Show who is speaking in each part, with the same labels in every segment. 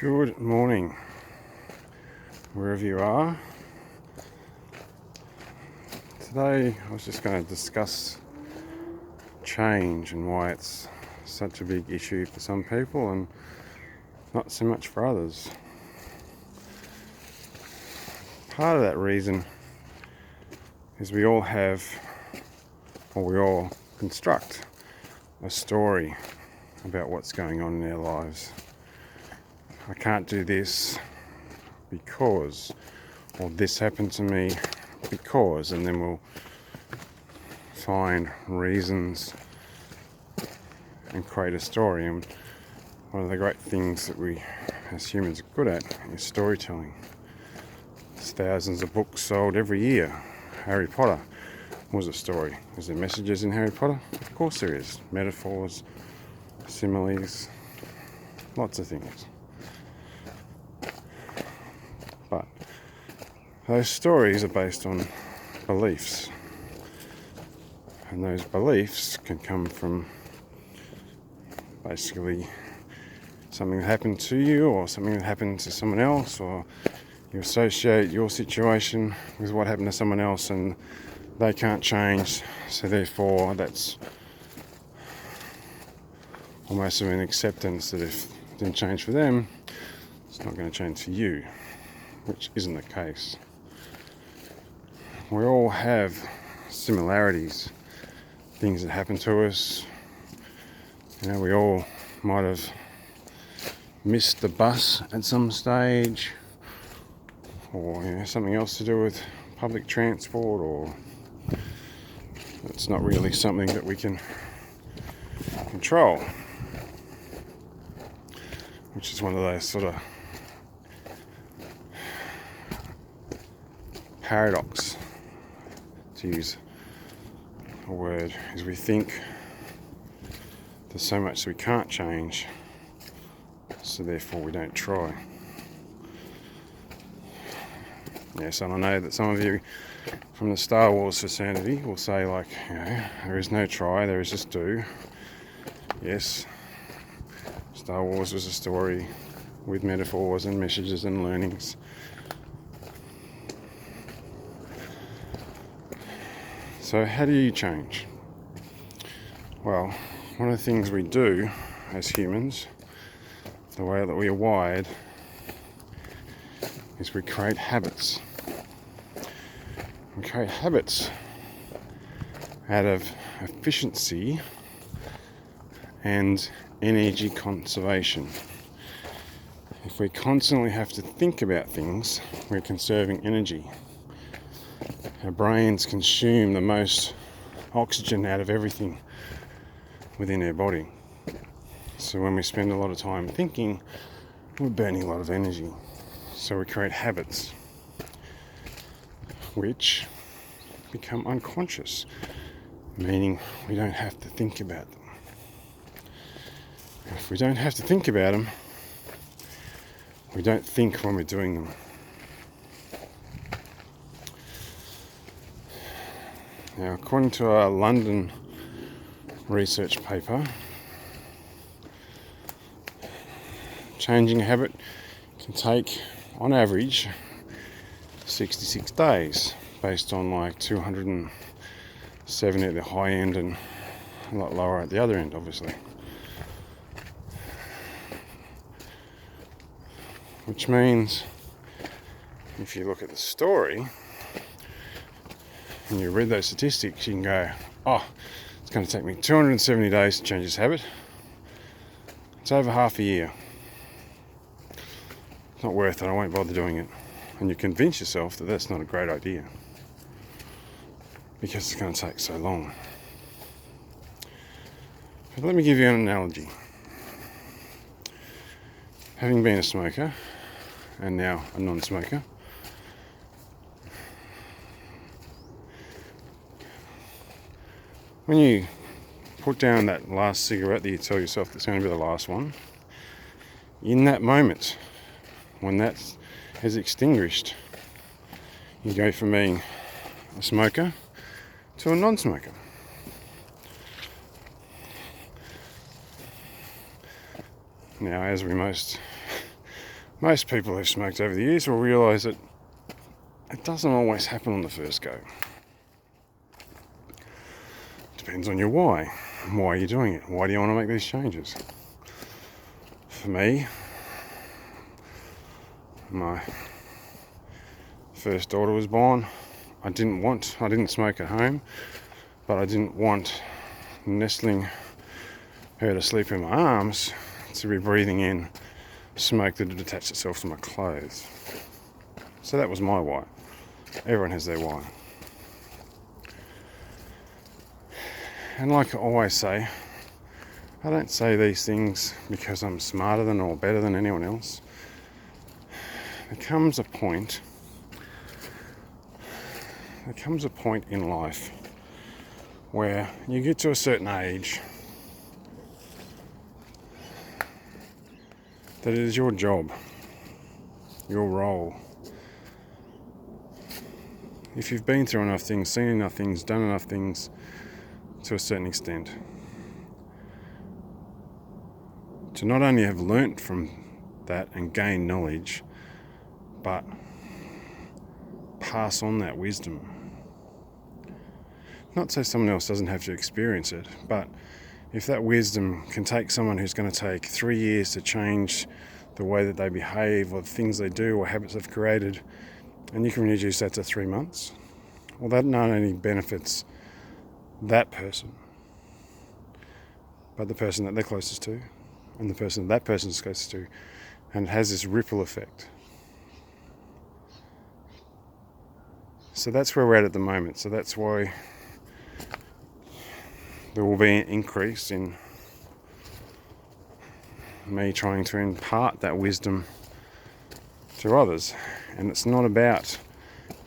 Speaker 1: Good morning, wherever you are. Today I was just going to discuss change and why it's such a big issue for some people and not so much for others. Part of that reason is we all construct a story about what's going on in our lives. I can't do this because, or this happened to me because, and then we'll find reasons and create a story. And one of the great things that we as humans are good at is storytelling. There's thousands of books sold every year. Harry Potter was a story. Is there messages in Harry Potter? Of course there is. Metaphors, similes, lots of things. But those stories are based on beliefs. And those beliefs can come from basically something that happened to you or something that happened to someone else, or you associate your situation with what happened to someone else and they can't change, so therefore that's almost an acceptance that if it didn't change for them, it's not going to change for you, which isn't the case. We all have similarities, things that happen to us. We all might have missed the bus at some stage, or something else to do with public transport, or it's not really something that we can control, which is one of those sort of paradox, to use a word, is we think there's so much we can't change, so therefore we don't try. Yes, and I know that some of you from the Star Wars fraternity will say, like, there is no try, there is just do. Yes, Star Wars was a story with metaphors and messages and learnings. So how do you change? Well, one of the things we do as humans, the way that we are wired, is we create habits. We create habits out of efficiency and energy conservation. If we constantly have to think about things, we're conserving energy. Our brains consume the most oxygen out of everything within our body. So when we spend a lot of time thinking, we're burning a lot of energy. So we create habits which become unconscious, meaning we don't have to think about them. If we don't have to think about them, we don't think when we're doing them. Now, according to a London research paper, changing a habit can take, on average, 66 days, based on like 270 at the high end and a lot lower at the other end, obviously. Which means, if you look at the story and you read those statistics, you can go, it's going to take me 270 days to change this habit. It's over half a year. It's not worth it, I won't bother doing it. And you convince yourself that that's not a great idea because it's going to take so long. But let me give you an analogy. Having been a smoker and now a non-smoker, when you put down that last cigarette that you tell yourself that's going to be the last one, in that moment, when that is extinguished, you go from being a smoker to a non-smoker. Now, as we most Most people who've smoked over the years will realise that it doesn't always happen on the first go. Depends on your why. Why are you doing it? Why do you want to make these changes? For me, my first daughter was born. I didn't smoke at home, but I didn't want nestling her to sleep in my arms to be breathing in smoke that had attached itself to my clothes. So that was my why. Everyone has their why. And like I always say, I don't say these things because I'm smarter than or better than anyone else. There comes a point in life where you get to a certain age that it is your job, your role. If you've been through enough things, seen enough things, done enough things to a certain extent, to not only have learnt from that and gain knowledge, but pass on that wisdom. Not so someone else doesn't have to experience it, but if that wisdom can take someone who's going to take 3 years to change the way that they behave or the things they do or habits they've created, and you can reduce that to 3 months, well, that not only benefits that person, but the person that they're closest to, and the person that person's closest to, and it has this ripple effect. So that's where we're at the moment. So that's why there will be an increase in me trying to impart that wisdom to others. And it's not about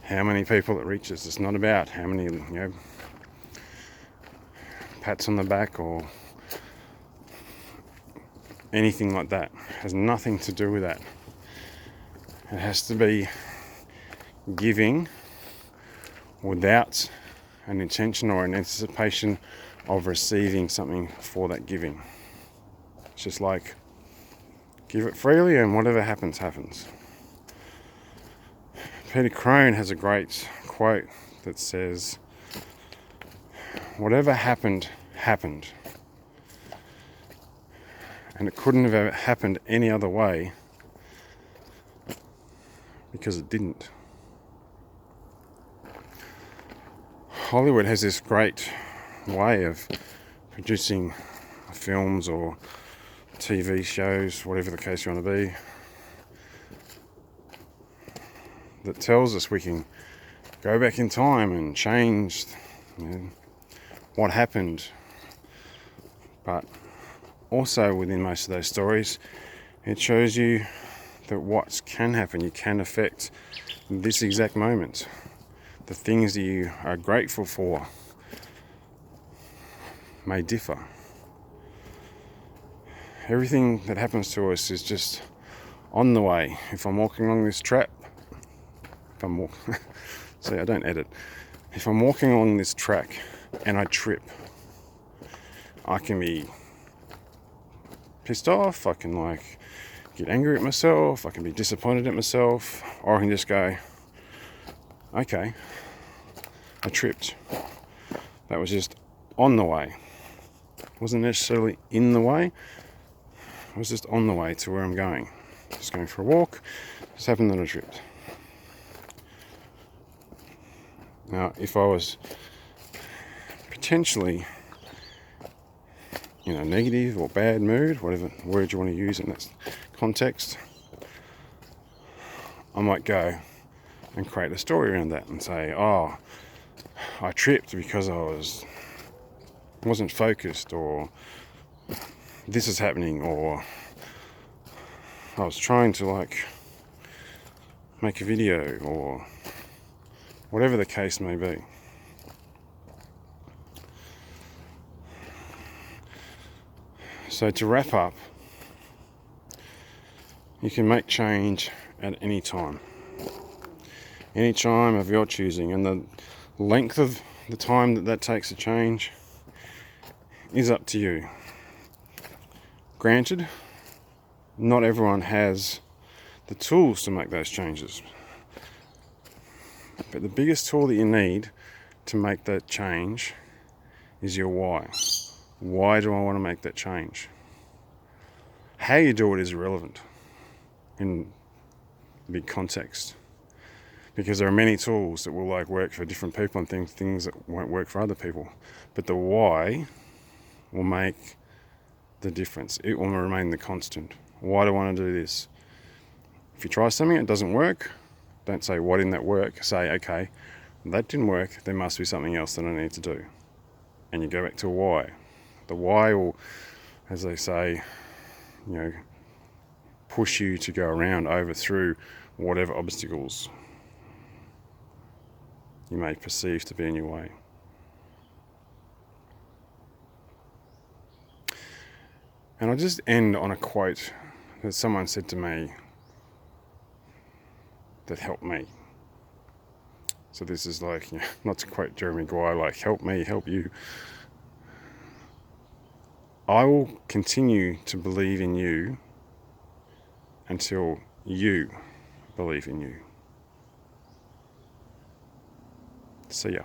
Speaker 1: how many people it reaches. It's not about how many, pats on the back or anything like that. It has nothing to do with that. It has to be giving without an intention or an anticipation of receiving something for that giving. It's just like, give it freely and whatever happens, happens. Peter Crone has a great quote that says, whatever happened, happened. And it couldn't have ever happened any other way because it didn't. Hollywood has this great way of producing films or TV shows, whatever the case you want to be, that tells us we can go back in time and change what happened. But also within most of those stories, it shows you that what can happen, you can affect this exact moment. The things that you are grateful for may differ. Everything that happens to us is just on the way. If I'm walking along this track, see, I don't edit. If I'm walking along this track and I trip, I can be pissed off, I can get angry at myself, I can be disappointed at myself, or I can just go, okay, I tripped. That was just on the way. It wasn't necessarily in the way, it was just on the way to where I'm going. Just going for a walk, just happened that I tripped. Now, if I was potentially negative or bad mood, whatever word you want to use in that context, I might go and create a story around that and say, oh, I tripped because I wasn't focused, or this is happening, or I was trying to make a video, or whatever the case may be. So to wrap up, you can make change at any time of your choosing, and the length of the time that takes to change is up to you. Granted, not everyone has the tools to make those changes. But the biggest tool that you need to make that change is your why. Why do I want to make that change? How you do it is irrelevant in the big context, because there are many tools that will work for different people and things that won't work for other people. But the why will make the difference. It will remain the constant. Why do I want to do this? If you try something and it doesn't work, don't say, why didn't that work? Say, okay, that didn't work. There must be something else that I need to do. And you go back to why. The why will, as they say, push you to go around, over through whatever obstacles you may perceive to be in your way. And I'll just end on a quote that someone said to me that helped me. So this is not to quote Jeremy Guire, help me, help you. I will continue to believe in you until you believe in you. See ya.